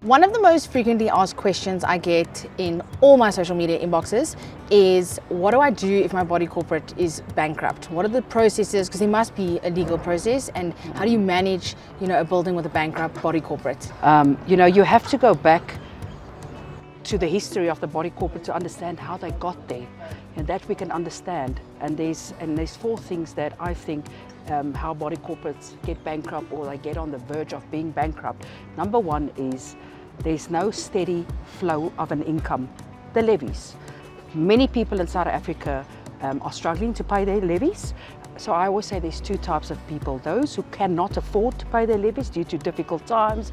One of the most frequently asked questions I get in all my social media inboxes is, what do I do if my body corporate is bankrupt? What are the processes? Because there must be a legal process, and how do you manage, a building with a bankrupt body corporate? You have to go back to the history of the body corporate to understand how they got there, and that we can understand. And there's 4 things that I think how body corporates get bankrupt, or they get on the verge of being bankrupt. Number 1 is there's no steady flow of an income, the levies. Many people in South Africa are struggling to pay their levies. So I always say there's 2 types of people: those who cannot afford to pay their levies due to difficult times.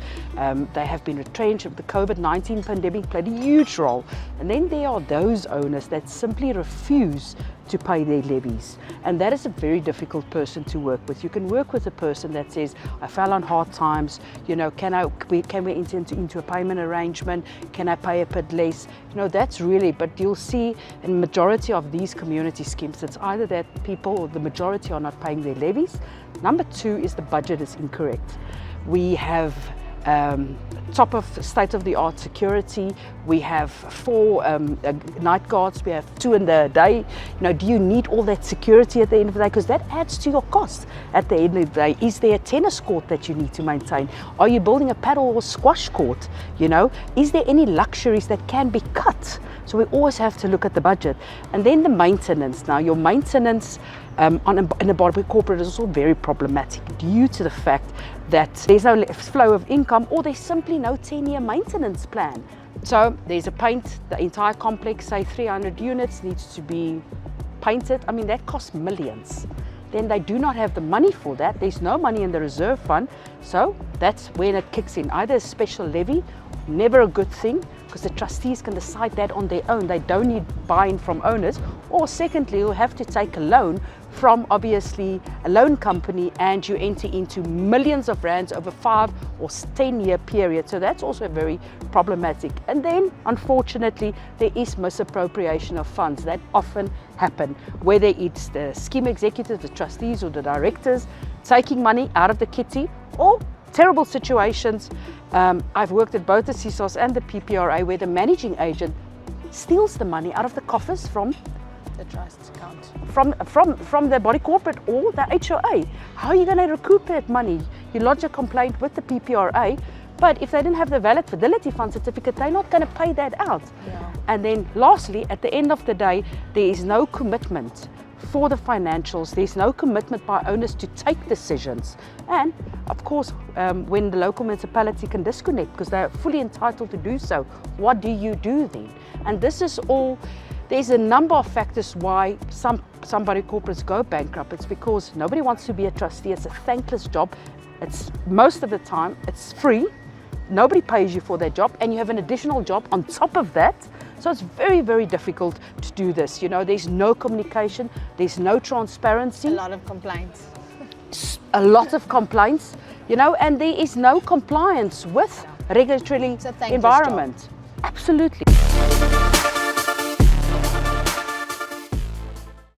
They have been retrenched. The COVID-19 pandemic played a huge role. And then there are those owners that simply refuse to pay their levies. And that is a very difficult person to work with. You can work with a person that says, I fell on hard times, can we enter into a payment arrangement? Can I pay a bit less? That's really, but you'll see in the majority of these community schemes, it's either that people, or the majority, are not paying their levies. Number 2 is the budget is incorrect. We have top of state-of-the-art security. We have 4 night guards. We have 2 in the day. Do you need all that security at the end of the day? Because that adds to your cost at the end of the day. Is there a tennis court that you need to maintain? Are you building a paddle or squash court? Is there any luxuries that can be cut? So we always have to look at the budget. And then the maintenance. Now, your maintenance in a body corporate is also very problematic due to the fact that there's no flow of income, or there's simply no 10-year maintenance plan. So there's a paint, the entire complex, say 300 units, needs to be painted. I mean, that costs millions. Then they do not have the money for that. There's no money in the reserve fund. So that's when it kicks in. Either a special levy, never a good thing, because the trustees can decide that on their own. They don't need buy-in from owners. Or secondly, you'll have to take a loan from obviously a loan company, and you enter into millions of rands over 5 or 10-year period. So that's also very problematic. And then, unfortunately, there is misappropriation of funds that often happen, whether it's the scheme executives, the trustees, or the directors taking money out of the kitty, or terrible situations. I've worked at both the CSOS and the PPRA where the managing agent steals the money out of the coffers from The trust account. From the body corporate or the HOA. How are you going to recoup that money? You lodge a complaint with the PPRA, but if they didn't have the valid fidelity fund certificate, they're not going to pay that out. Yeah. And then lastly, at the end of the day, there is no commitment for the financials. There's no commitment by owners to take decisions. And of course, when the local municipality can disconnect because they're fully entitled to do so, what do you do then? And this is all. There's a number of factors why some body corporates go bankrupt. It's because nobody wants to be a trustee. It's a thankless job. It's most of the time it's free. Nobody pays you for that job, and you have an additional job on top of that. So it's very, very difficult to do this. There's no communication. There's no transparency. A lot of complaints. A lot of complaints. And there is no compliance with regulatory environment. Job. Absolutely.